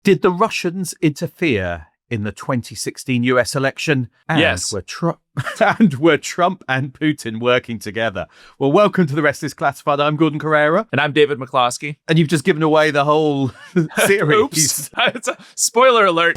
Did the Russians interfere in the 2016 US election? And yes. Were Trump and Putin working together? Well, welcome to The Rest is Classified. I'm Gordon Carrera. And I'm David McCloskey. And you've just given away the whole series. Oops. It's a spoiler alert.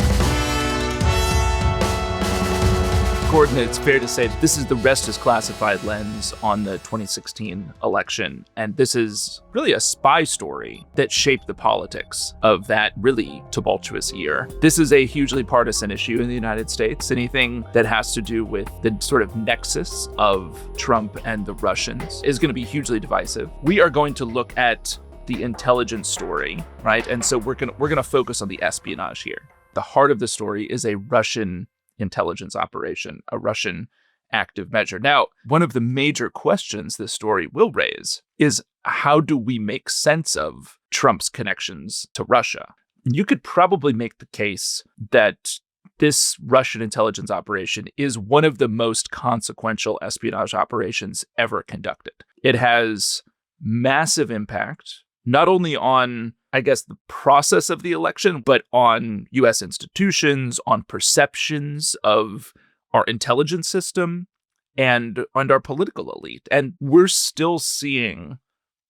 Gordon, it's fair to say that this is the Rest is Classified lens on the 2016 election. And this is really a spy story that shaped the politics of that really tumultuous year. This is a hugely partisan issue in the United States. Anything that has to do with the sort of nexus of Trump and the Russians is going to be hugely divisive. We are going to look at the intelligence story, right? And so we're going to focus on the espionage here. The heart of the story is a Russian intelligence operation, a Russian active measure. Now, one of the major questions this story will raise is how do we make sense of Trump's connections to Russia? You could probably make the case that this Russian intelligence operation is one of the most consequential espionage operations ever conducted. It has massive impact, not only on the process of the election, but on U.S. institutions, on perceptions of our intelligence system, and our political elite. And we're still seeing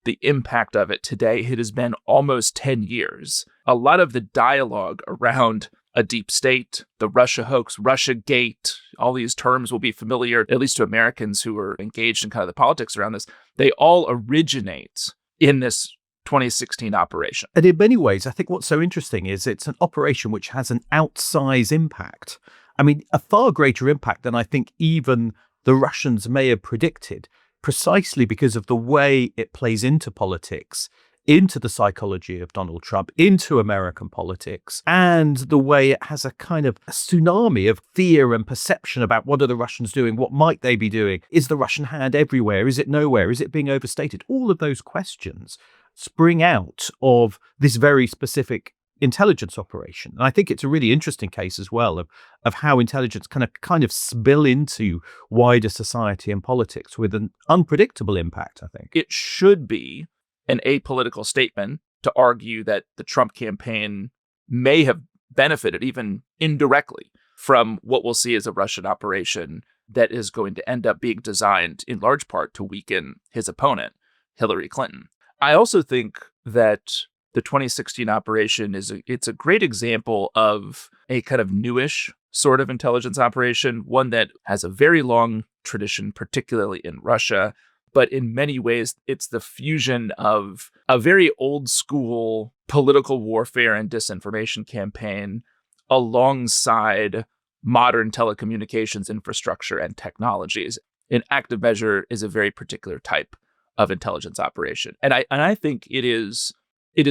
the impact of it today. It has been almost 10 years. A lot of the dialogue around a deep state, the Russia hoax, Russiagate, all these terms will be familiar, at least to Americans who are engaged in kind of the politics around this. They all originate in this 2016 operation. And in many ways, I think what's so interesting is it's an operation which has an outsized impact. I mean, a far greater impact than I think even the Russians may have predicted, precisely because of the way it plays into politics, into the psychology of Donald Trump, into American politics, and the way it has a kind of a tsunami of fear and perception about what are the Russians doing? What might they be doing? Is the Russian hand everywhere? Is it nowhere? Is it being overstated? All of those questions spring out of this very specific intelligence operation. And I think it's a really interesting case as well of how intelligence kind of spill into wider society and politics with an unpredictable impact, I think. It should be an apolitical statement to argue that the Trump campaign may have benefited, even indirectly, from what we'll see as a Russian operation that is going to end up being designed in large part to weaken his opponent, Hillary Clinton. I also think that the 2016 operation it's a great example of a kind of newish sort of intelligence operation, one that has a very long tradition, particularly in Russia. But in many ways, it's the fusion of a very old school political warfare and disinformation campaign alongside modern telecommunications infrastructure and technologies. An active measure is a very particular type of intelligence operation. And I think it is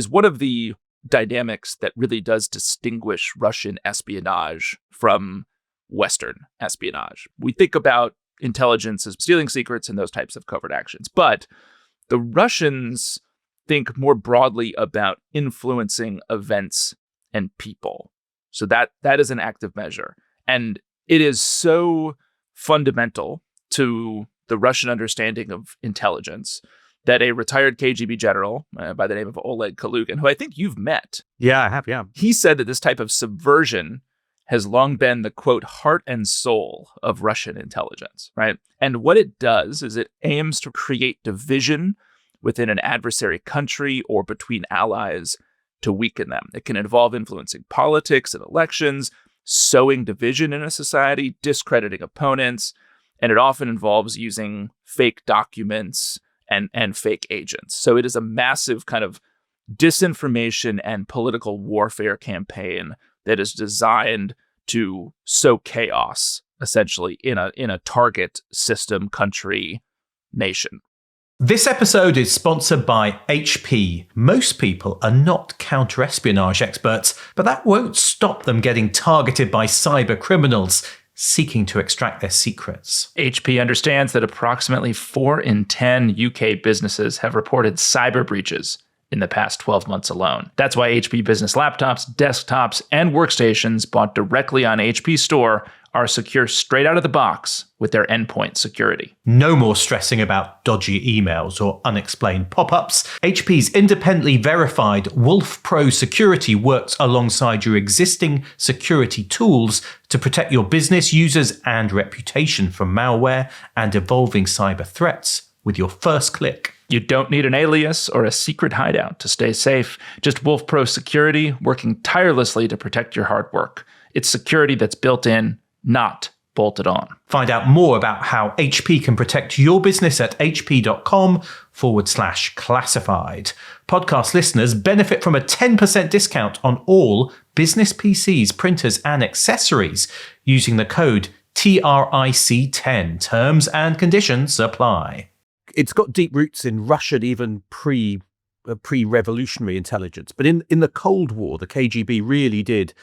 one of the dynamics that really does distinguish Russian espionage from Western espionage. We think about intelligence as stealing secrets and those types of covert actions, but the Russians think more broadly about influencing events and people. So that is an active measure. And it is so fundamental to the Russian understanding of intelligence that a retired KGB general by the name of Oleg Kalugin, who I think you've met. Yeah, I have, yeah. He said that this type of subversion has long been the, quote, heart and soul of Russian intelligence, right? And what it does is it aims to create division within an adversary country or between allies to weaken them. It can involve influencing politics and elections, sowing division in a society, discrediting opponents, and it often involves using fake documents and fake agents. So it is a massive kind of disinformation and political warfare campaign that is designed to sow chaos, essentially, in a target system, country, nation. This episode is sponsored by HP. Most people are not counter-espionage experts, but that won't stop them getting targeted by cyber criminals seeking to extract their secrets. HP understands that approximately 4 in 10 UK businesses have reported cyber breaches in the past 12 months alone. That's why HP Business laptops, desktops, and workstations bought directly on HP Store are secure straight out of the box with their endpoint security. No more stressing about dodgy emails or unexplained pop-ups. HP's independently verified Wolf Pro security works alongside your existing security tools to protect your business, users, and reputation from malware and evolving cyber threats with your first click. You don't need an alias or a secret hideout to stay safe. Just Wolf Pro security working tirelessly to protect your hard work. It's security that's built in, not bolted on. Find out more about how HP can protect your business at hp.com/classified. Podcast listeners benefit from a 10% discount on all business PCs, printers, and accessories using the code TRIC10. Terms and conditions apply. It's got deep roots in Russian, even pre-revolutionary intelligence. But in the Cold War, the KGB really did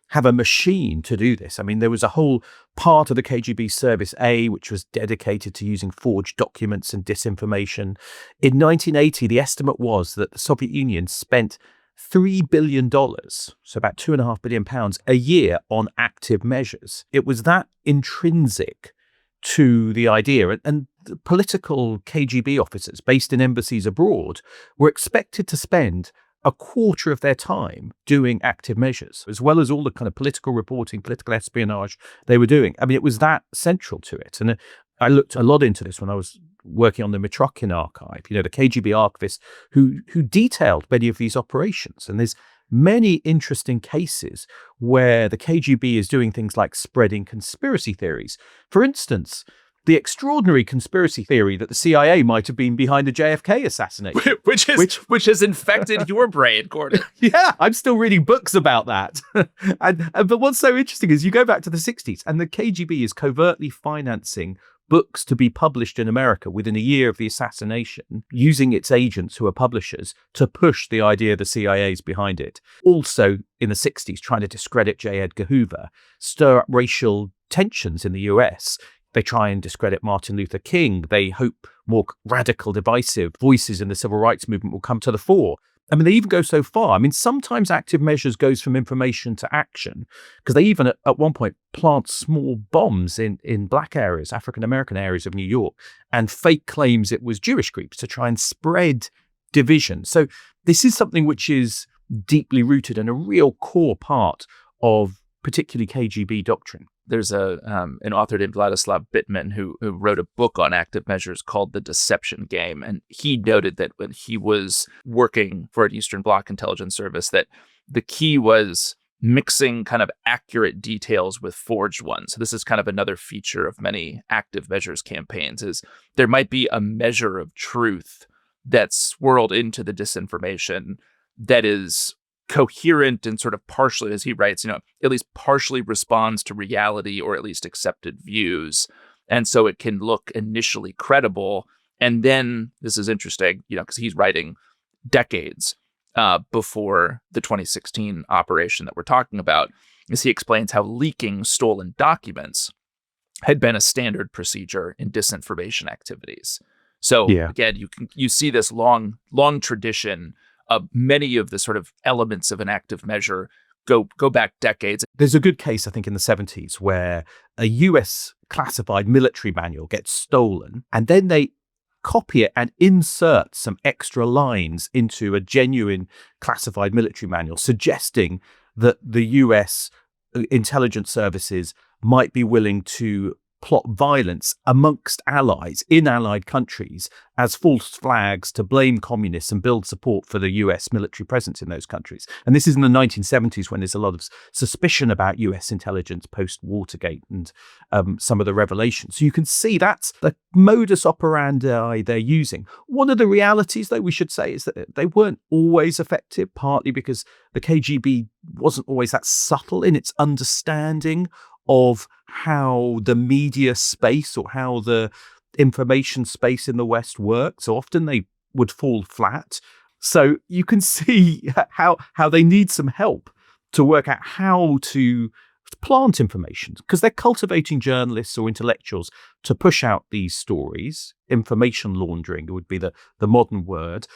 have a machine to do this. I mean, there was a whole part of the KGB Service A, which was dedicated to using forged documents and disinformation. In 1980, the estimate was that the Soviet Union spent $3 billion, so about £2.5 billion a year on active measures. It was that intrinsic to the idea. And the political KGB officers based in embassies abroad were expected to spend a quarter of their time doing active measures, as well as all the kind of political reporting, political espionage they were doing. I mean, it was that central to it. And I looked a lot into this when I was working on the Mitrokhin archive, the KGB archivist who detailed many of these operations. And there's many interesting cases where the KGB is doing things like spreading conspiracy theories. For instance, the extraordinary conspiracy theory that the CIA might have been behind the JFK assassination. Which has infected your brain, Gordon. Yeah, I'm still reading books about that. But what's so interesting is you go back to the 60s and the KGB is covertly financing books to be published in America within a year of the assassination, using its agents who are publishers to push the idea the CIA is behind it. Also in the 60s, trying to discredit J. Edgar Hoover, stir up racial tensions in the US. They try and discredit Martin Luther King. They hope more radical, divisive voices in the civil rights movement will come to the fore. I mean, they even go so far. I mean, sometimes active measures goes from information to action, because they even at one point plant small bombs in black areas, African-American areas of New York, and fake claims it was Jewish groups to try and spread division. So this is something which is deeply rooted and a real core part of particularly KGB doctrine. There's an author named Vladislav Bittman who wrote a book on active measures called The Deception Game. And he noted that when he was working for an Eastern Bloc intelligence service, that the key was mixing kind of accurate details with forged ones. So this is kind of another feature of many active measures campaigns, is there might be a measure of truth that's swirled into the disinformation that is coherent and sort of partially, as he writes, at least partially responds to reality or at least accepted views. And so it can look initially credible. And then this is interesting, because he's writing decades before the 2016 operation that we're talking about, as he explains how leaking stolen documents had been a standard procedure in disinformation activities. So again, you see this long tradition of many of the sort of elements of an active measure go back decades. There's a good case, I think, in the 70s where a US classified military manual gets stolen, and then they copy it and insert some extra lines into a genuine classified military manual, suggesting that the US intelligence services might be willing to plot violence amongst allies in allied countries as false flags to blame communists and build support for the US military presence in those countries. And this is in the 1970s, when there's a lot of suspicion about US intelligence post-Watergate and some of the revelations. So you can see that's the modus operandi they're using. One of the realities, though, we should say, is that they weren't always effective, partly because the KGB wasn't always that subtle in its understanding of how the media space or how the information space in the West works. So often they would fall flat. So you can see how they need some help to work out how to plant information because they're cultivating journalists or intellectuals to push out these stories. Information laundering would be the modern word.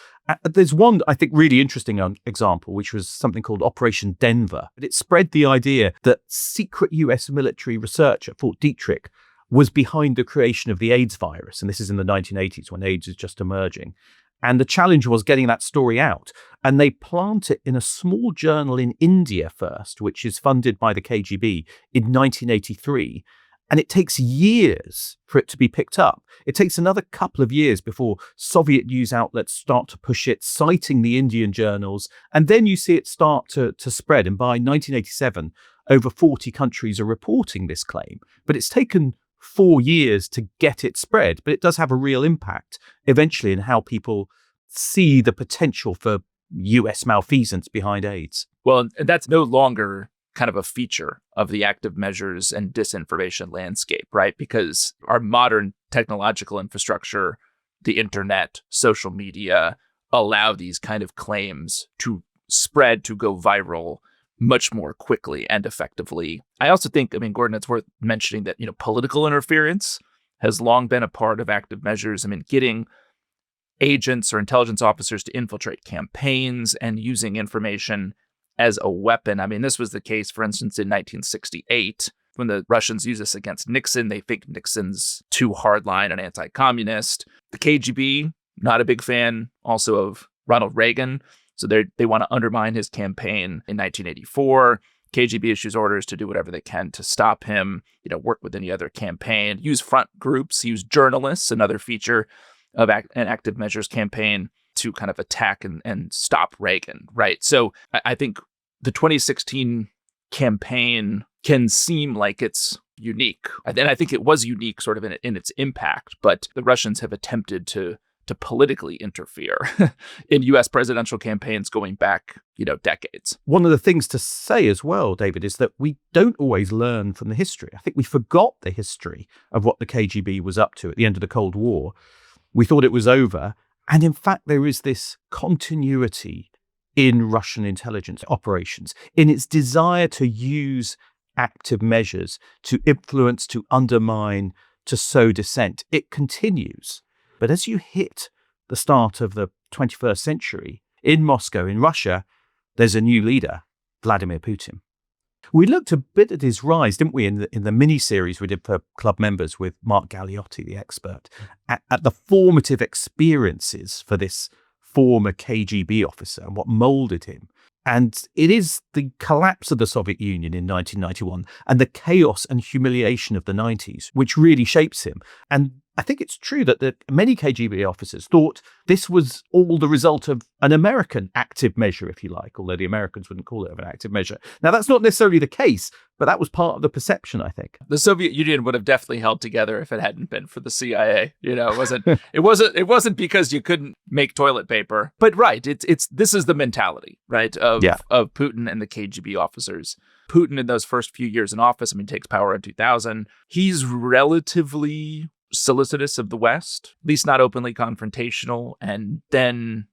There's one, I think, really interesting example, which was something called Operation Denver. It spread the idea that secret US military research at Fort Detrick was behind the creation of the AIDS virus. And this is in the 1980s when AIDS is just emerging. And the challenge was getting that story out. And they plant it in a small journal in India first, which is funded by the KGB in 1983. And it takes years for it to be picked up. It takes another couple of years before Soviet news outlets start to push it, citing the Indian journals. And then you see it start to spread. And by 1987, over 40 countries are reporting this claim. But it's taken 4 years to get it spread, but it does have a real impact eventually in how people see the potential for US malfeasance behind AIDS. Well, and that's no longer kind of a feature of the active measures and disinformation landscape, right? Because our modern technological infrastructure, the internet, social media, allow these kind of claims to spread, to go viral much more quickly and effectively. I also think, Gordon, it's worth mentioning that, political interference has long been a part of active measures. Getting agents or intelligence officers to infiltrate campaigns and using information as a weapon. This was the case, for instance, in 1968, when the Russians used this against Nixon. They think Nixon's too hardline and anti-communist. The KGB, not a big fan also of Ronald Reagan. So they want to undermine his campaign. In 1984, KGB issues orders to do whatever they can to stop him, work with any other campaign, use front groups, use journalists, another feature of an active measures campaign to kind of attack and stop Reagan, right? So I think the 2016 campaign can seem like it's unique. And I think it was unique sort of in its impact, but the Russians have attempted to politically interfere in U.S. presidential campaigns going back, decades. One of the things to say as well, David, is that we don't always learn from the history. I think we forgot the history of what the KGB was up to at the end of the Cold War. We thought it was over. And in fact, there is this continuity in Russian intelligence operations, in its desire to use active measures to influence, to undermine, to sow dissent. It continues. But as you hit the start of the 21st century, in Moscow, in Russia, there's a new leader, Vladimir Putin. We looked a bit at his rise, didn't we, in the mini-series we did for club members with Mark Galliotti, the expert, at the formative experiences for this former KGB officer and what molded him. And it is the collapse of the Soviet Union in 1991 and the chaos and humiliation of the 90s which really shapes him. And I think it's true that many KGB officers thought this was all the result of an American active measure, if you like, although the Americans wouldn't call it an active measure. Now, that's not necessarily the case, but that was part of the perception, I think. The Soviet Union would have definitely held together if it hadn't been for the CIA. It wasn't because you couldn't make toilet paper. But right, this is the mentality, right, of Putin and the KGB officers. Putin in those first few years in office, takes power in 2000. He's relatively solicitous of the West, at least not openly confrontational, and then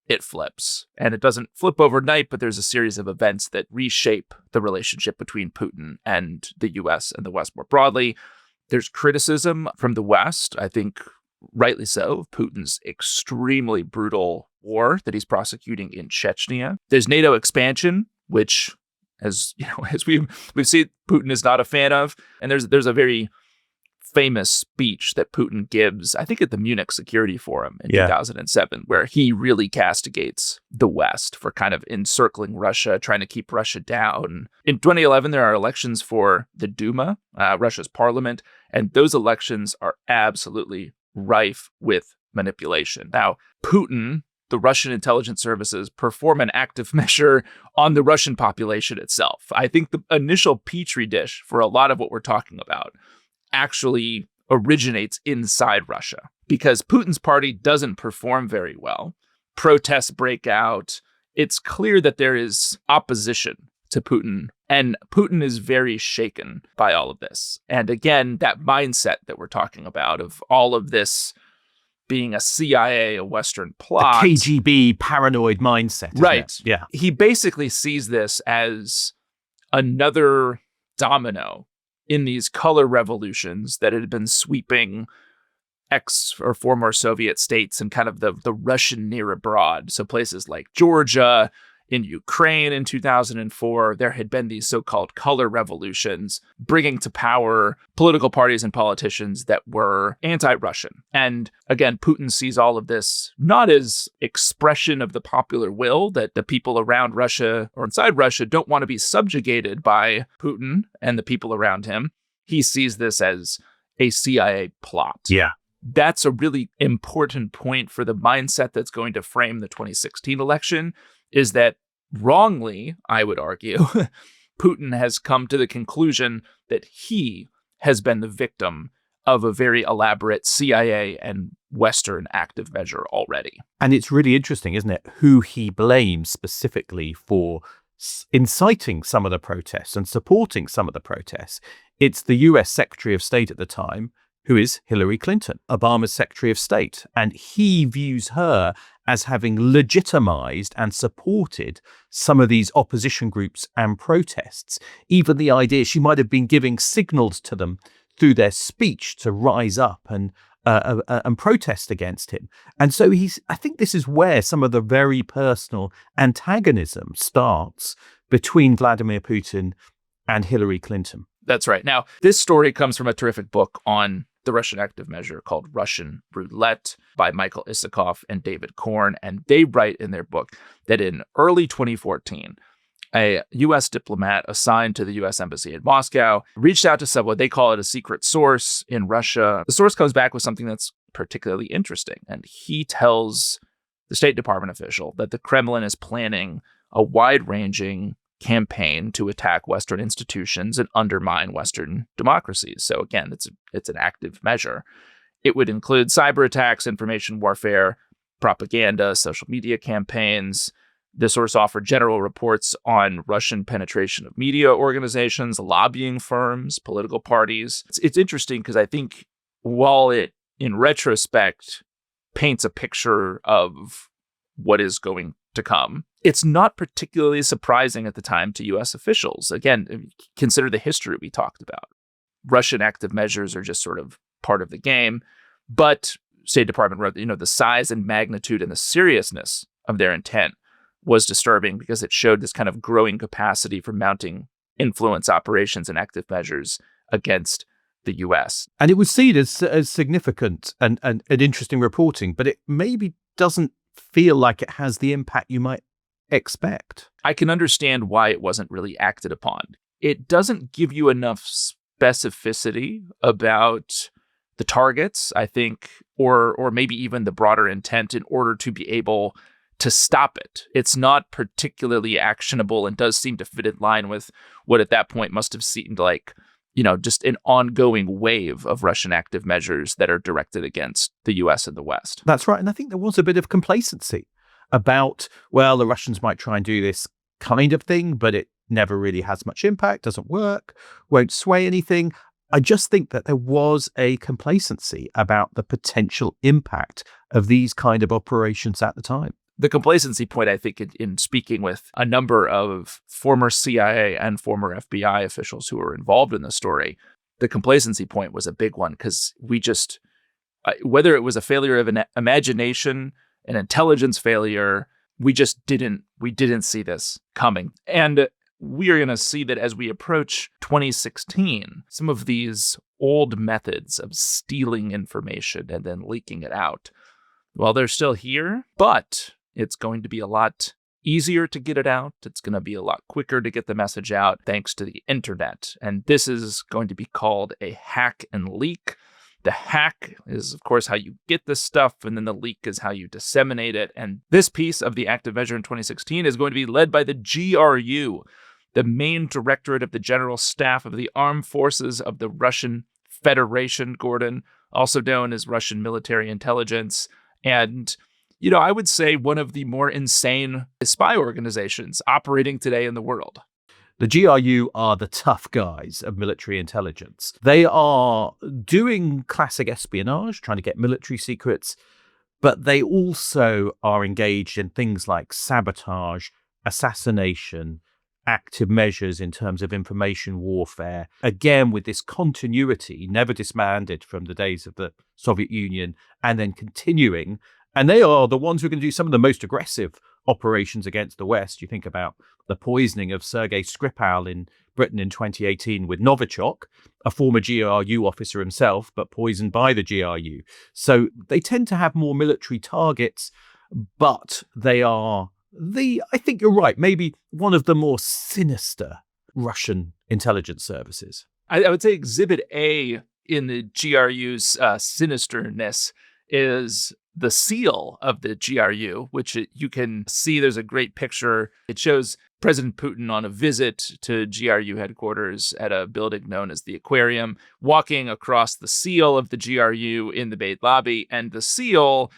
it flips. And it doesn't flip overnight, but there's a series of events that reshape the relationship between Putin and the US and the West more broadly. There's criticism from the West, I think rightly so, of Putin's extremely brutal war that he's prosecuting in Chechnya. There's NATO expansion, which, as we've seen, Putin is not a fan of. And there's a very famous speech that Putin gives, I think at the Munich Security Forum in 2007, where he really castigates the West for kind of encircling Russia, trying to keep Russia down. In 2011, there are elections for the Duma, Russia's parliament, and those elections are absolutely rife with manipulation. Now, Putin, the Russian intelligence services, perform an active measure on the Russian population itself. I think the initial petri dish for a lot of what we're talking about actually originates inside Russia because Putin's party doesn't perform very well. Protests break out. It's clear that there is opposition to Putin, and Putin is very shaken by all of this. And again, that mindset that we're talking about of all of this being a CIA, a Western plot. A KGB paranoid mindset. Right. Yeah. He basically sees this as another domino in these color revolutions that had been sweeping ex or former Soviet states and kind of the Russian near abroad. So places like Georgia, in Ukraine in 2004, there had been these so-called color revolutions, bringing to power political parties and politicians that were anti-Russian. And again, Putin sees all of this not as expression of the popular will, that the people around Russia or inside Russia don't want to be subjugated by Putin and the people around him. He sees this as a CIA plot. Yeah. That's a really important point for the mindset that's going to frame the 2016 election, is that wrongly, I would argue, Putin has come to the conclusion that he has been the victim of a very elaborate CIA and Western active measure already. And it's really interesting, isn't it, who he blames specifically for inciting some of the protests and supporting some of the protests. It's the US Secretary of State at the time, who is Hillary Clinton, Obama's Secretary of State. And he views her as having legitimized and supported some of these opposition groups and protests. Even the idea she might have been giving signals to them through their speech to rise up and protest against him. And so I think this is where some of the very personal antagonism starts between Vladimir Putin and Hillary Clinton. That's right. Now, this story comes from a terrific book on the Russian active measure called Russian Roulette by Michael Isikoff and David Korn. And they write in their book that in early 2014, a U.S. diplomat assigned to the U.S. Embassy in Moscow reached out to what they call it a secret source in Russia. The source comes back with something that's particularly interesting. And he tells the State Department official that the Kremlin is planning a wide-ranging campaign to attack Western institutions and undermine Western democracies. So again, it's an active measure. It would include cyber attacks, information warfare, propaganda, social media campaigns. The source offered general reports on Russian penetration of media organizations, lobbying firms, political parties. It's interesting because I think while it, in retrospect, paints a picture of what is going to come, it's not particularly surprising at the time to U.S. officials. Again, consider the history we talked about. Russian active measures are just sort of part of the game. But State Department wrote, the size and magnitude and the seriousness of their intent was disturbing because it showed this kind of growing capacity for mounting influence operations and active measures against the U.S. And it was seen as significant and interesting reporting, but it maybe doesn't feel like it has the impact you might expect. I can understand why it wasn't really acted upon. It doesn't give you enough specificity about the targets, I think, or maybe even the broader intent in order to be able to stop it. It's not particularly actionable and does seem to fit in line with what at that point must have seemed like, just an ongoing wave of Russian active measures that are directed against the US and the West. That's right. And I think there was a bit of complacency about, well, the Russians might try and do this kind of thing, but it never really has much impact, doesn't work, won't sway anything. I just think that there was a complacency about the potential impact of these kind of operations at the time. The complacency point, I think, in speaking with a number of former CIA and former FBI officials who were involved in the story, the complacency point was a big one because we just, whether it was a failure of an imagination, an intelligence failure, we didn't see this coming. And we are going to see that as we approach 2016, some of these old methods of stealing information and then leaking it out, well, they're still here, but it's going to be a lot easier to get it out. It's going to be a lot quicker to get the message out thanks to the internet. And this is going to be called a hack and leak. The hack is, of course, how you get this stuff, and then the leak is how you disseminate it. And this piece of the active measure in 2016 is going to be led by the GRU, the main directorate of the General Staff of the Armed Forces of the Russian Federation, Gordon, also known as Russian Military Intelligence. And, I would say one of the more insane spy organizations operating today in the world. The GRU are the tough guys of military intelligence. They are doing classic espionage, trying to get military secrets, but they also are engaged in things like sabotage, assassination, active measures in terms of information warfare, again with this continuity, never disbanded from the days of the Soviet Union, and then continuing. And they are the ones who are going to do some of the most aggressive operations against the West. You think about the poisoning of Sergei Skripal in Britain in 2018 with Novichok, a former GRU officer himself, but poisoned by the GRU. So they tend to have more military targets, but they are I think you're right, maybe one of the more sinister Russian intelligence services. I would say Exhibit A in the GRU's sinisterness is the seal of the GRU, which you can see. There's a great picture. It shows President Putin on a visit to GRU headquarters at a building known as the Aquarium, walking across the seal of the GRU in the main lobby. And the seal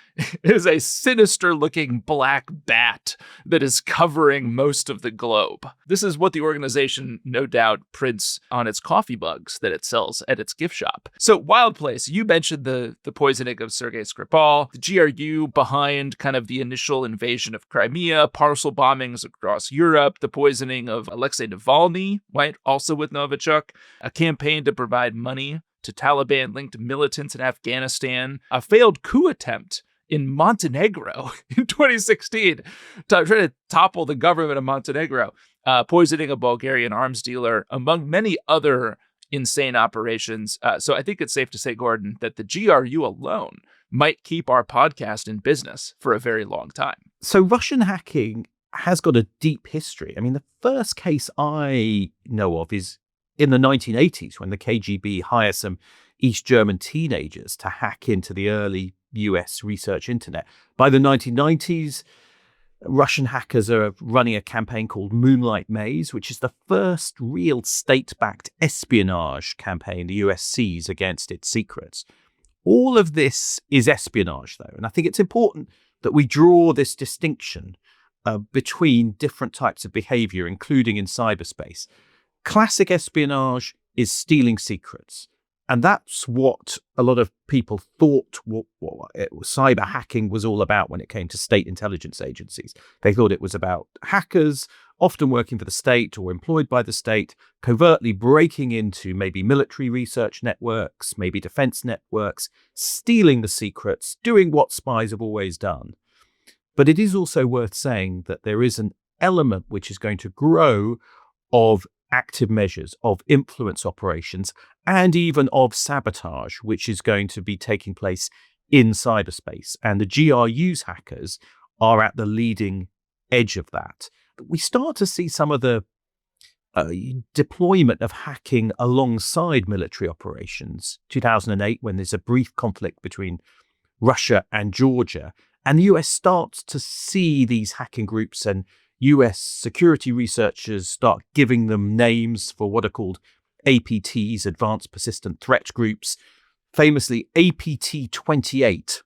is a sinister-looking black bat that is covering most of the globe. This is what the organization no doubt prints on its coffee mugs that it sells at its gift shop. So Wild Place, you mentioned the poisoning of Sergei Skripal, the GRU behind kind of the initial invasion of Crimea, parcel bombings across Europe, the poisoning of Alexei Navalny, right, also with Novichok, a campaign to provide money to Taliban-linked militants in Afghanistan, a failed coup attempt in Montenegro in 2016, trying to topple the government of Montenegro, poisoning a Bulgarian arms dealer, among many other insane operations. So I think it's safe to say, Gordon, that the GRU alone might keep our podcast in business for a very long time. So Russian hacking has got a deep history. I mean, the first case I know of is in the 1980s when the KGB hired some East German teenagers to hack into the early US research internet. By the 1990s, Russian hackers are running a campaign called Moonlight Maze, which is the first real state-backed espionage campaign the US sees against its secrets. All of this is espionage, though, and I think it's important that we draw this distinction between different types of behavior, including in cyberspace. Classic espionage is stealing secrets. And that's what a lot of people thought what cyber hacking was all about when it came to state intelligence agencies. They thought it was about hackers, often working for the state or employed by the state, covertly breaking into maybe military research networks, maybe defense networks, stealing the secrets, doing what spies have always done. But it is also worth saying that there is an element which is going to grow of active measures, of influence operations, and even of sabotage, which is going to be taking place in cyberspace. And the GRU's hackers are at the leading edge of that. We start to see some of the deployment of hacking alongside military operations. 2008, when there's a brief conflict between Russia and Georgia, and the US starts to see these hacking groups, and US security researchers start giving them names for what are called APTs, Advanced Persistent Threat Groups. Famously, APT-28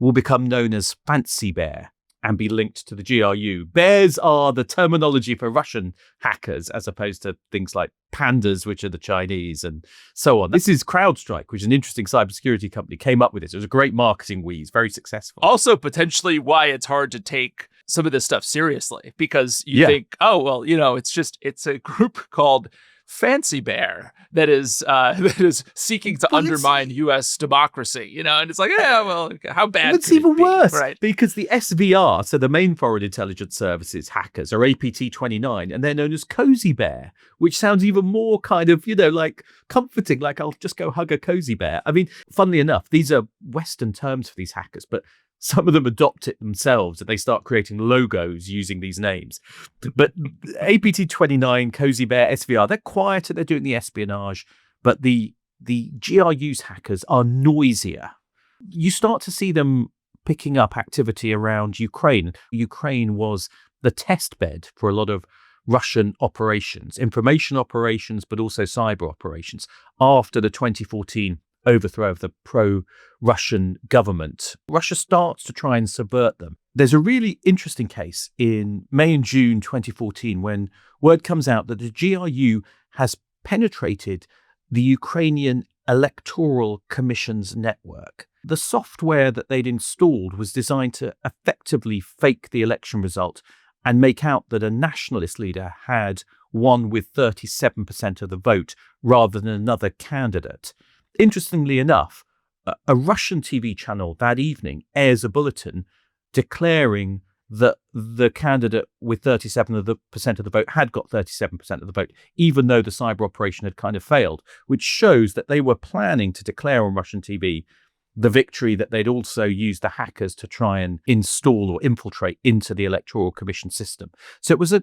will become known as Fancy Bear and be linked to the GRU. Bears are the terminology for Russian hackers, as opposed to things like pandas, which are the Chinese, and so on. This is CrowdStrike, which is an interesting cybersecurity company, came up with this. It was a great marketing wheeze, very successful. Also, potentially why it's hard to take some of this stuff seriously, because you think, oh, well, it's a group called Fancy Bear that is seeking to undermine U.S. democracy, and it's like, yeah, well, how bad? It's even worse, right? Because the SVR, so the main Foreign Intelligence Services hackers, are APT-29, and they're known as Cozy Bear, which sounds even more kind of, like comforting, like I'll just go hug a cozy bear. I mean, funnily enough, these are Western terms for these hackers, but some of them adopt it themselves and they start creating logos using these names. But APT-29, Cozy Bear, SVR, they're quieter, they're doing the espionage, but the GRU's hackers are noisier. You start to see them picking up activity around Ukraine. Ukraine was the test bed for a lot of Russian operations, information operations, but also cyber operations after the 2014 overthrow of the pro-Russian government. Russia starts to try and subvert them. There's a really interesting case in May and June 2014 when word comes out that the GRU has penetrated the Ukrainian Electoral Commission's network. The software that they'd installed was designed to effectively fake the election result and make out that a nationalist leader had won with 37% of the vote rather than another candidate. Interestingly enough, a Russian TV channel that evening airs a bulletin declaring that the candidate with 37% of the vote had got 37% of the vote, even though the cyber operation had kind of failed, which shows that they were planning to declare on Russian TV the victory that they'd also used the hackers to try and install or infiltrate into the Electoral Commission system. So it was a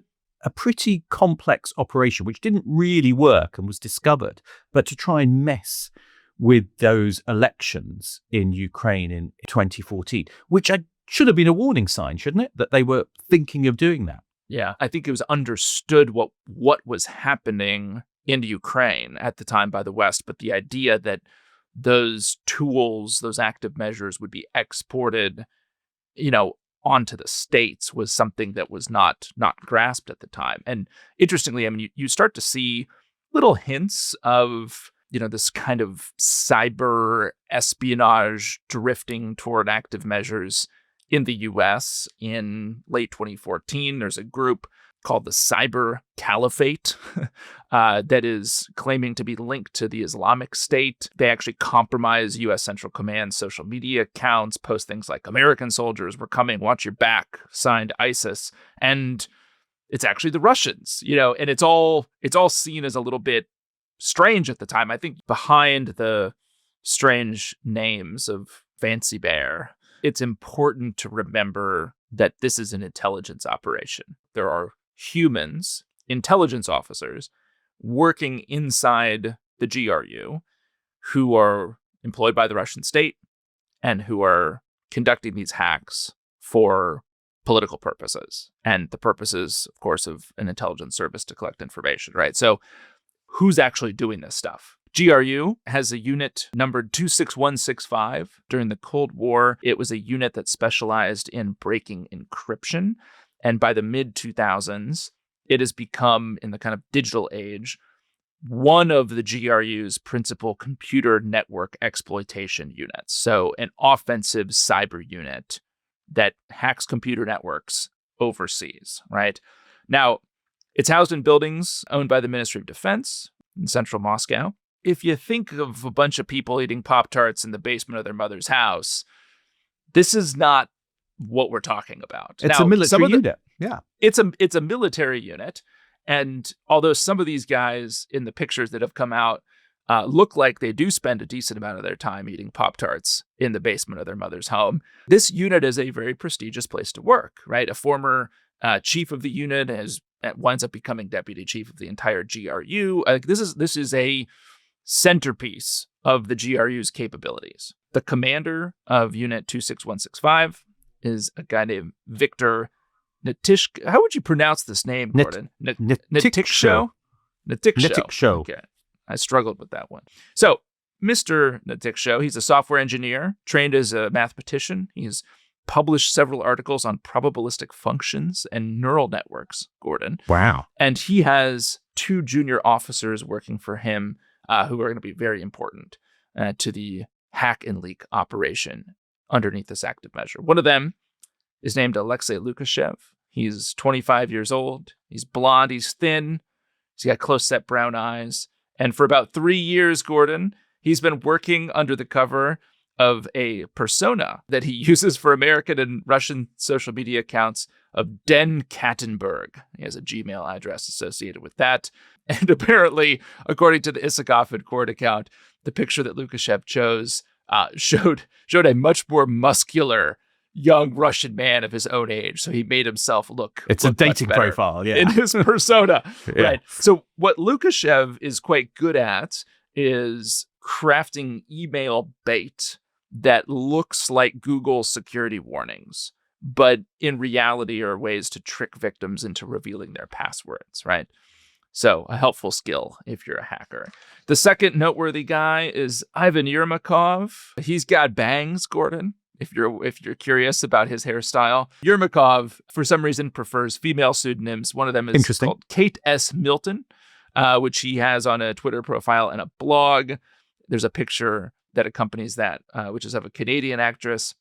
pretty complex operation, which didn't really work and was discovered, but to try and mess with those elections in Ukraine in 2014, which should have been a warning sign, shouldn't it? That they were thinking of doing that. Yeah, I think it was understood what was happening in Ukraine at the time by the West, but the idea that those tools, those active measures would be exported, onto the states was something that was not grasped at the time. And interestingly, I mean, you start to see little hints of, this kind of cyber espionage drifting toward active measures in the US in late 2014. There's a group called the Cyber Caliphate that is claiming to be linked to the Islamic State. They actually compromise U.S. Central Command social media accounts, post things like "American soldiers, we're coming, watch your back," signed ISIS. And it's actually the Russians, and it's all seen as a little bit strange at the time. I think behind the strange names of Fancy Bear, it's important to remember that this is an intelligence operation. There are humans, intelligence officers, working inside the GRU who are employed by the Russian state and who are conducting these hacks for political purposes and the purposes, of course, of an intelligence service to collect information, right? So who's actually doing this stuff? GRU has a unit numbered 26165. During the Cold War, it was a unit that specialized in breaking encryption. And by the mid-2000s, it has become, in the kind of digital age, one of the GRU's principal computer network exploitation units. So an offensive cyber unit that hacks computer networks overseas, right? Now, it's housed in buildings owned by the Ministry of Defense in central Moscow. If you think of a bunch of people eating Pop-Tarts in the basement of their mother's house, this is not what we're talking about. It's a military unit. Yeah. It's a military unit. And although some of these guys in the pictures that have come out look like they do spend a decent amount of their time eating Pop-Tarts in the basement of their mother's home, this unit is a very prestigious place to work, right? A former chief of the unit winds up becoming deputy chief of the entire GRU. This is a centerpiece of the GRU's capabilities. The commander of Unit 26165 is a guy named Victor Nitishko. How would you pronounce this name, Gordon? Nitishko. Nitishko. Okay. I struggled with that one. So, Mr. Nitishko, he's a software engineer, trained as a mathematician. He's published several articles on probabilistic functions and neural networks, Gordon. Wow. And he has two junior officers working for him who are going to be very important to the hack and leak operation underneath this active measure. One of them is named Alexei Lukashev. He's 25 years old. He's blonde. He's thin. He's got close-set brown eyes. And for about 3 years, Gordon, he's been working under the cover of a persona that he uses for American and Russian social media accounts of Den Kattenberg. He has a Gmail address associated with that. And apparently, according to the Isakov and Court account, the picture that Lukashev chose showed a much more muscular young Russian man of his own age. So he made himself look a dating profile, yeah, in his persona. Yeah. Right. So what Lukashev is quite good at is crafting email bait that looks like Google security warnings, but in reality are ways to trick victims into revealing their passwords, right? So a helpful skill if you're a hacker. The second noteworthy guy is Ivan Yermakov. He's got bangs, Gordon, if you're curious about his hairstyle. Yermakov, for some reason, prefers female pseudonyms. One of them is called Kate S. Milton, which he has on a Twitter profile and a blog. There's a picture that accompanies that, which is of a Canadian actress.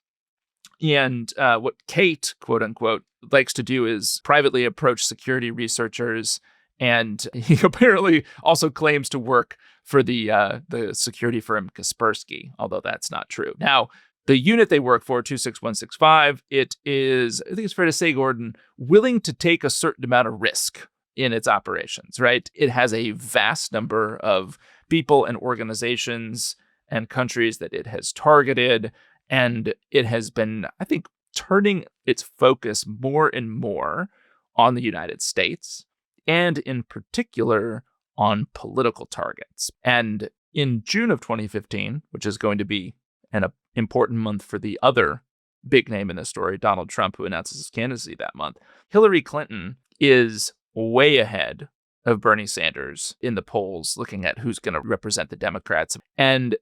And what Kate, quote unquote, likes to do is privately approach security researchers. And he apparently also claims to work for the security firm Kaspersky, although that's not true. Now, the unit they work for, 26165, it is, I think it's fair to say, Gordon, willing to take a certain amount of risk in its operations, right? It has a vast number of people and organizations and countries that it has targeted. And it has been, I think, turning its focus more and more on the United States, and in particular on political targets. And in June of 2015, which is going to be an important month for the other big name in this story, Donald Trump, who announces his candidacy that month, Hillary Clinton is way ahead of Bernie Sanders in the polls, looking at who's going to represent the Democrats. And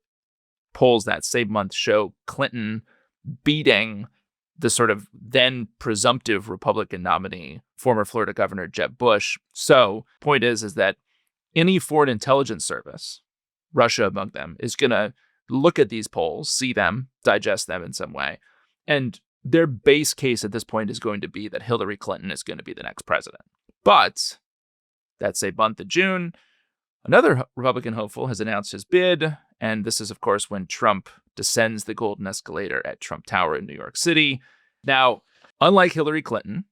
polls that same month show Clinton beating the sort of then presumptive Republican nominee, former Florida Governor Jeb Bush. So point is that any foreign intelligence service, Russia among them, is going to look at these polls, see them, digest them in some way. And their base case at this point is going to be that Hillary Clinton is going to be the next president. But that same month of June, another Republican hopeful has announced his bid. And this is, of course, when Trump descends the golden escalator at Trump Tower in New York City. Now, unlike Hillary Clinton,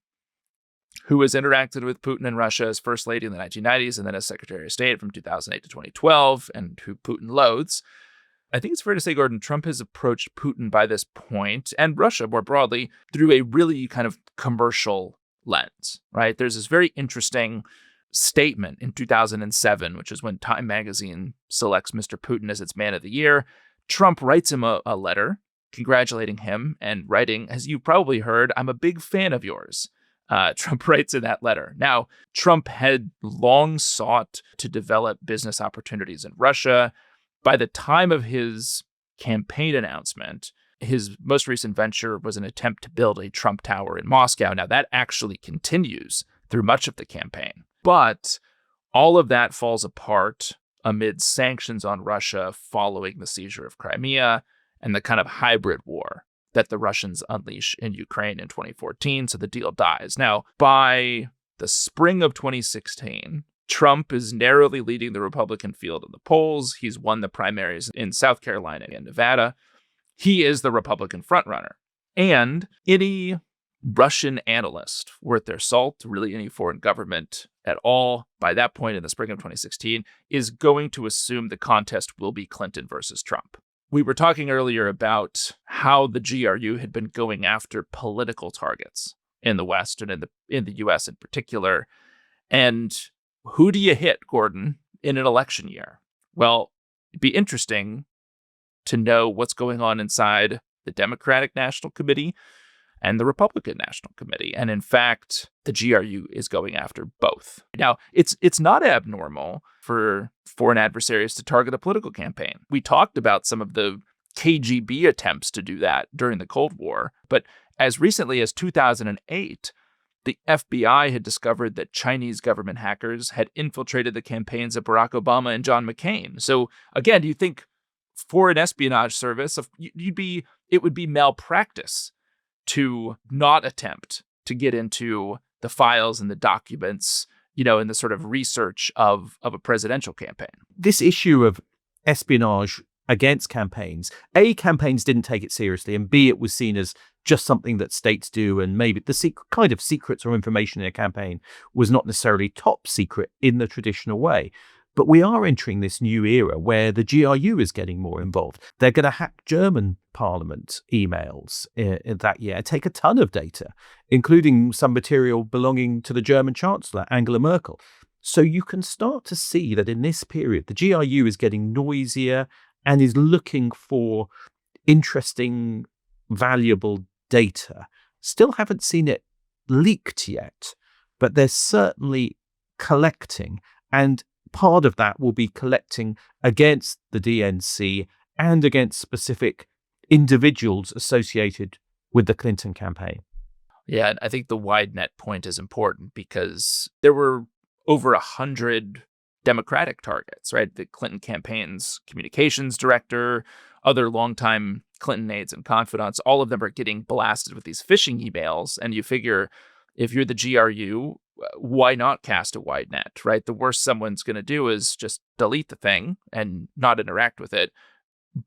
who has interacted with Putin and Russia as First Lady in the 1990s and then as Secretary of State from 2008 to 2012, and who Putin loathes, I think it's fair to say, Gordon, Trump has approached Putin by this point, and Russia more broadly, through a really kind of commercial lens, right? There's this very interesting statement in 2007, which is when Time magazine selects Mr. Putin as its man of the year. Trump writes him a letter congratulating him and writing, as you probably heard, "I'm a big fan of yours." Trump writes in that letter. Now, Trump had long sought to develop business opportunities in Russia. By the time of his campaign announcement, his most recent venture was an attempt to build a Trump Tower in Moscow. Now, that actually continues through much of the campaign. But all of that falls apart amid sanctions on Russia following the seizure of Crimea and the kind of hybrid war that the Russians unleash in Ukraine in 2014. So the deal dies. Now, by the spring of 2016, Trump is narrowly leading the Republican field in the polls. He's won the primaries in South Carolina and Nevada. He is the Republican frontrunner. And any Russian analyst worth their salt, really any foreign government at all, by that point in the spring of 2016, is going to assume the contest will be Clinton versus Trump. We were talking earlier about how the GRU had been going after political targets in the West and in the US in particular. And who do you hit, Gordon, in an election year? Well, it'd be interesting to know what's going on inside the Democratic National Committee and the Republican National Committee. And in fact, the GRU is going after both. Now, it's not abnormal for foreign adversaries to target a political campaign. We talked about some of the KGB attempts to do that during the Cold War, but as recently as 2008, the FBI had discovered that Chinese government hackers had infiltrated the campaigns of Barack Obama and John McCain. So again, do you think for an espionage service, it would be malpractice to not attempt to get into the files and the documents, in the sort of research of a presidential campaign? This issue of espionage against campaigns, A, campaigns didn't take it seriously, and B, it was seen as just something that states do, and maybe the kind of secrets or information in a campaign was not necessarily top secret in the traditional way. But we are entering this new era where the GRU is getting more involved. They're going to hack German parliament emails in that year, take a ton of data, including some material belonging to the German Chancellor, Angela Merkel. So you can start to see that in this period, the GRU is getting noisier and is looking for interesting, valuable data. Still haven't seen it leaked yet, but they're certainly collecting. And part of that will be collecting against the DNC and against specific individuals associated with the Clinton campaign. Yeah, and I think the wide net point is important because there were over 100 Democratic targets, right? The Clinton campaign's communications director, other longtime Clinton aides and confidants, all of them are getting blasted with these phishing emails. And you figure if you're the GRU, why not cast a wide net, right? The worst someone's going to do is just delete the thing and not interact with it.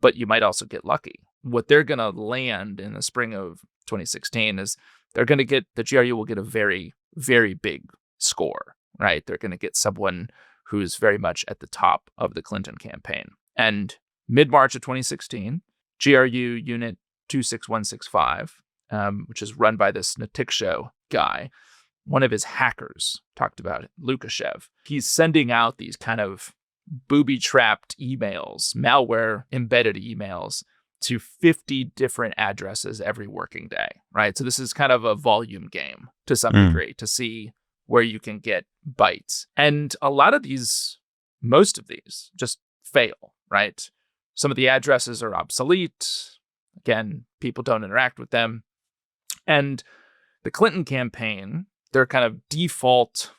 But you might also get lucky. What they're going to land in the spring of 2016 is the GRU will get a very, very big score, right? They're going to get someone who's very much at the top of the Clinton campaign. And mid-March of 2016, GRU Unit 26165, which is run by this Natiksho guy, one of his hackers talked about it, Lukashev. He's sending out these kind of booby-trapped emails, malware-embedded emails to 50 different addresses every working day, right? So this is kind of a volume game to some degree to see where you can get bites. And a lot of these, most of these, just fail, right? Some of the addresses are obsolete. Again, people don't interact with them. And the Clinton campaign, their kind of default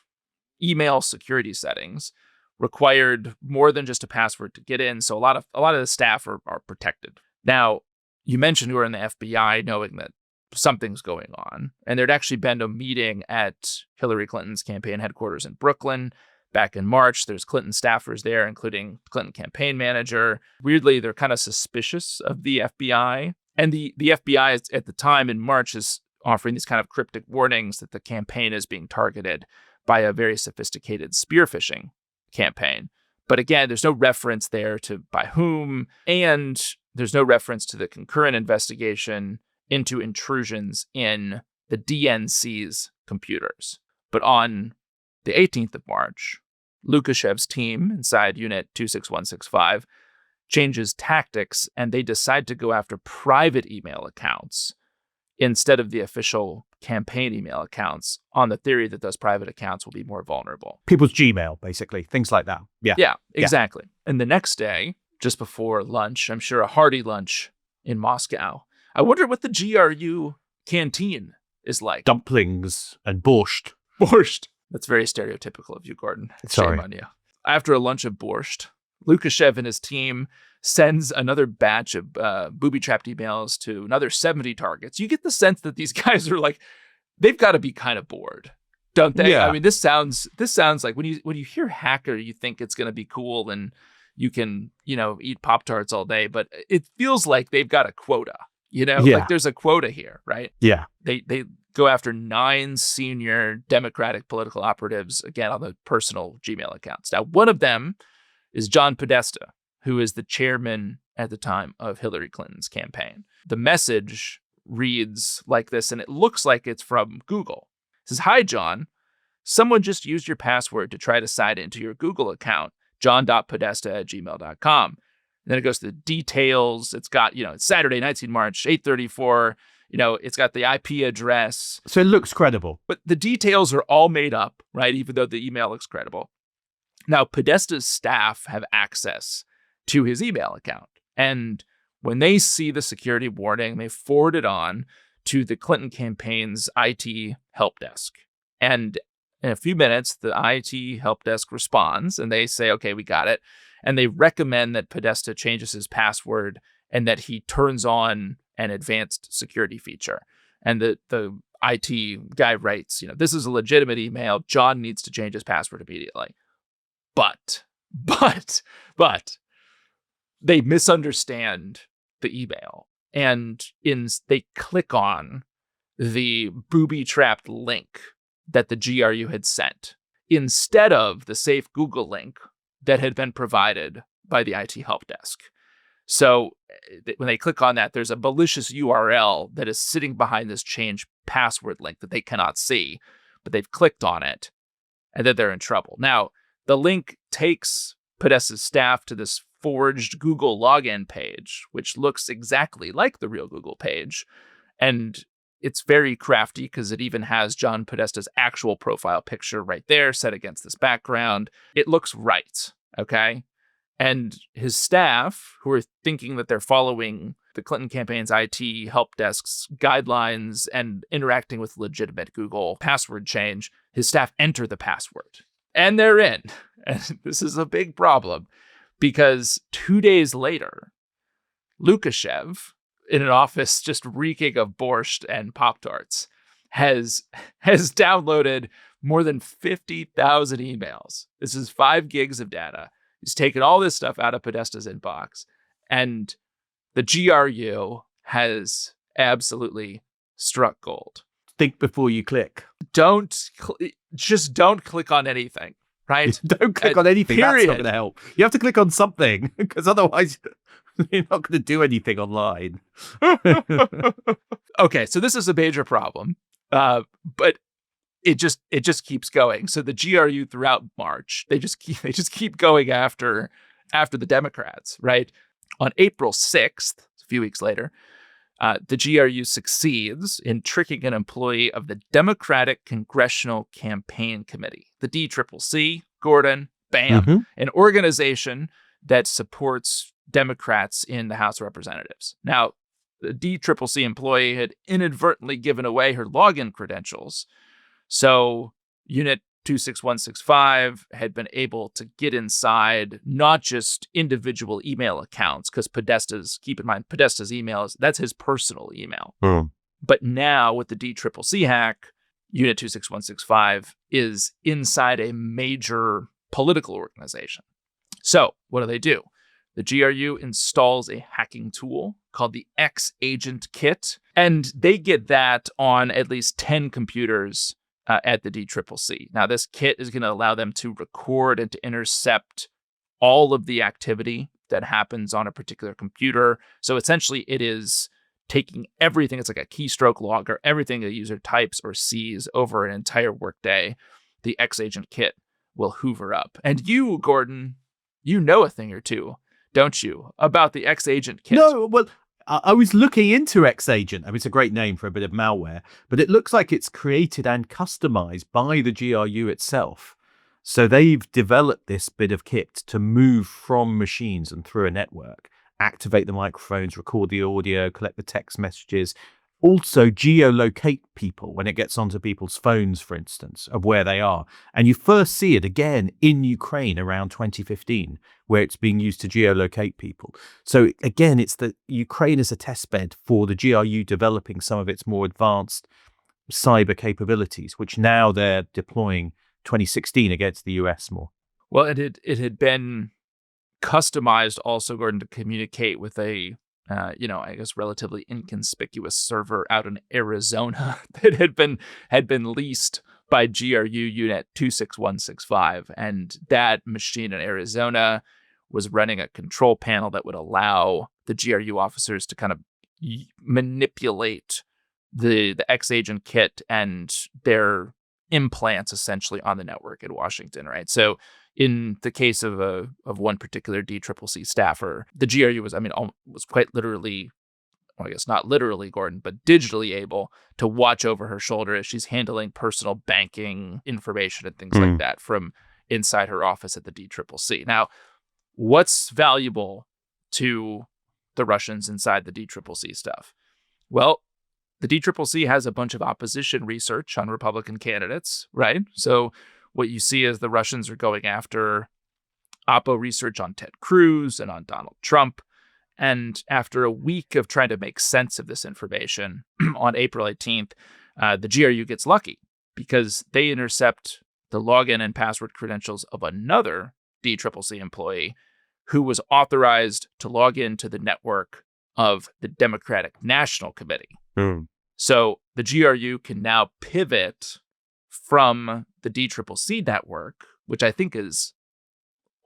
email security settings required more than just a password to get in. So a lot of the staff are protected. Now, you mentioned you were in the FBI knowing that something's going on. And there'd actually been a meeting at Hillary Clinton's campaign headquarters in Brooklyn back in March. There's Clinton staffers there, including Clinton campaign manager. Weirdly, they're kind of suspicious of the FBI. And the FBI at the time in March is offering these kind of cryptic warnings that the campaign is being targeted by a very sophisticated spear phishing campaign. But again, there's no reference there to by whom, and there's no reference to the concurrent investigation into intrusions in the DNC's computers. But on the 18th of March, Lukashev's team inside Unit 26165 changes tactics, and they decide to go after private email accounts instead of the official campaign email accounts, on the theory that those private accounts will be more vulnerable. People's Gmail, basically, things like that. Yeah, exactly. And the next day, just before lunch, I'm sure a hearty lunch in Moscow, I wonder what the GRU canteen is like. Dumplings and borscht. Borscht. That's very stereotypical of you, Gordon. Sorry. Shame on you. After a lunch of borscht, Lukashev and his team sends another batch of booby-trapped emails to another 70 targets. You get the sense that these guys are like, they've got to be kind of bored, don't they? Yeah. I mean, this sounds like when you hear hacker, you think it's going to be cool and you can, eat Pop-Tarts all day, but it feels like they've got a quota, like there's a quota here, right? Yeah. They go after 9 senior Democratic political operatives, again, on the personal Gmail accounts. Now, one of them is John Podesta, who is the chairman at the time of Hillary Clinton's campaign. The message reads like this, and it looks like it's from Google. It says, "Hi, John. Someone just used your password to try to sign into your Google account, john.podesta@gmail.com. And then it goes to the details. It's got, it's Saturday, 19 March, 8:34. It's got the IP address. So it looks credible. But the details are all made up, right? Even though the email looks credible. Now, Podesta's staff have access to his email account. And when they see the security warning, they forward it on to the Clinton campaign's IT help desk. And in a few minutes, the IT help desk responds and they say, okay, we got it. And they recommend that Podesta changes his password and that he turns on an advanced security feature. And the IT guy writes, this is a legitimate email. John needs to change his password immediately. But they misunderstand the email, and they click on the booby-trapped link that the GRU had sent instead of the safe Google link that had been provided by the IT help desk. So when they click on that, there's a malicious URL that is sitting behind this change password link that they cannot see, but they've clicked on it, and then they're in trouble. Now, the link takes Podesta's staff to this forged Google login page, which looks exactly like the real Google page. And it's very crafty because it even has John Podesta's actual profile picture right there set against this background. It looks right, okay? And his staff, who are thinking that they're following the Clinton campaign's IT help desk's guidelines and interacting with legitimate Google password change, his staff enter the password. And they're in. And this is a big problem because 2 days later, Lukashev in an office just reeking of borscht and Pop-Tarts has downloaded more than 50,000 emails. This is 5 gigs of data. He's taken all this stuff out of Podesta's inbox, and the GRU has absolutely struck gold. Think before you click. Just don't click on anything, right? Don't click on anything. Period. That's not going to help. You have to click on something, because otherwise you're not going to do anything online. Okay, so this is a major problem, but it just keeps going. So the GRU throughout March, they just keep going after the Democrats, right? On April 6th, a few weeks later, the GRU succeeds in tricking an employee of the Democratic Congressional Campaign Committee, the DCCC, Gordon, bam, an organization that supports Democrats in the House of Representatives. Now, the DCCC employee had inadvertently given away her login credentials, so Unit 26165 had been able to get inside not just individual email accounts, because keep in mind, Podesta's emails, that's his personal email. But now with the DCCC hack, Unit 26165 is inside a major political organization. So what do? The GRU installs a hacking tool called the X-Agent Kit, and they get that on at least 10 computers at the DCCC. Now, this kit is going to allow them to record and to intercept all of the activity that happens on a particular computer. So essentially, it is taking everything. It's like a keystroke logger, everything a user types or sees over an entire workday. The X-Agent Kit will hoover up. And you, Gordon, you know a thing or two, don't you, about the X-Agent Kit? No, well, I was looking into X-Agent. I mean, it's a great name for a bit of malware, but it looks like it's created and customized by the GRU itself. So they've developed this bit of kit to move from machines and through a network, activate the microphones, record the audio, collect the text messages, also geolocate people when it gets onto people's phones, for instance, of where they are. And you first see it again in Ukraine around 2015, where it's being used to geolocate people. So again, it's the Ukraine is a test bed for the GRU developing some of its more advanced cyber capabilities, which now they're deploying 2016 against the US more. Well, it had been customized also, Gordon, to communicate with a I guess relatively inconspicuous server out in Arizona that had been leased by GRU Unit 26165, and that machine in Arizona was running a control panel that would allow the GRU officers to kind of manipulate the X-Agent Kit and their implants essentially on the network in Washington, right? So in the case of one particular DCCC staffer, the GRU was quite literally, well, I guess not literally, Gordon, but digitally able to watch over her shoulder as she's handling personal banking information and things like that from inside her office at the DCCC. Now, what's valuable to the Russians inside the DCCC stuff? Well, the DCCC has a bunch of opposition research on Republican candidates, right? So what you see is the Russians are going after Oppo research on Ted Cruz and on Donald Trump. And after a week of trying to make sense of this information, on April 18th, the GRU gets lucky because they intercept the login and password credentials of another DCCC employee who was authorized to log into the network of the Democratic National Committee. So the GRU can now pivot from the DCCC network, which I think is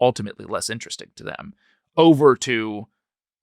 ultimately less interesting to them, over to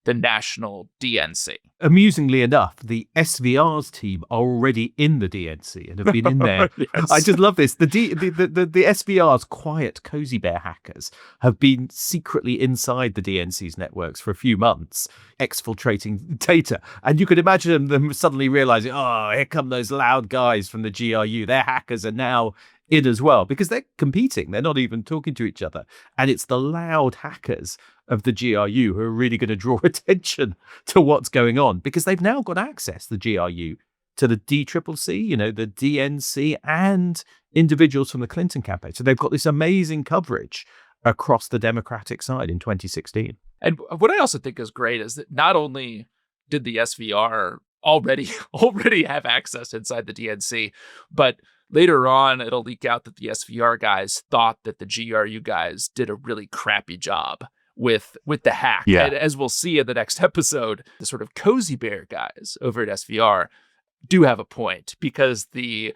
the national DNC. Amusingly enough, the SVR's team are already in the DNC and have been in there. Yes. I just love this. The SVR's quiet cozy bear hackers have been secretly inside the DNC's networks for a few months, exfiltrating data. And you could imagine them suddenly realizing, oh, here come those loud guys from the GRU. Their hackers are now in as well, because they're competing. They're not even talking to each other. And it's the loud hackers of the GRU who are really going to draw attention to what's going on, because they've now got access, the GRU, to the DCCC, the DNC, and individuals from the Clinton campaign. So they've got this amazing coverage across the Democratic side in 2016. And what I also think is great is that not only did the SVR already have access inside the DNC, but later on, it'll leak out that the SVR guys thought that the GRU guys did a really crappy job with the hack. Yeah. And as we'll see in the next episode, the sort of cozy bear guys over at SVR do have a point, because the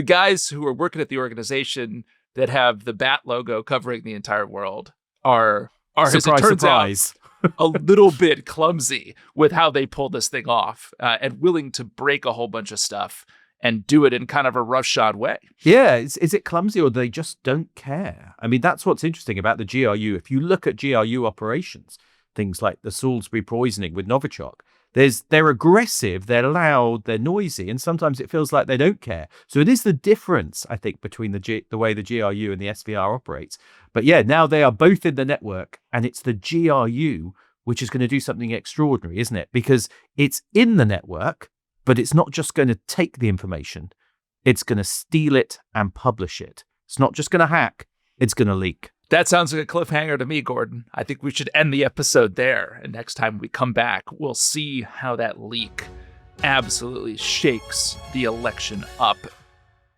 guys who are working at the organization that have the bat logo covering the entire world are as it Surprise, turns surprise. out, a little bit clumsy with how they pull this thing off, and willing to break a whole bunch of stuff and do it in kind of a roughshod way. Yeah, is it clumsy, or they just don't care? I mean, that's what's interesting about the GRU. If you look at GRU operations, things like the Salisbury poisoning with Novichok, they're aggressive, they're loud, they're noisy, and sometimes it feels like they don't care. So it is the difference, I think, between the way the GRU and the SVR operates. But yeah, now they are both in the network, and it's the GRU which is going to do something extraordinary, isn't it? Because it's in the network, but it's not just going to take the information. It's going to steal it and publish it. It's not just going to hack. It's going to leak. That sounds like a cliffhanger to me, Gordon. I think we should end the episode there. And next time we come back, we'll see how that leak absolutely shakes the election up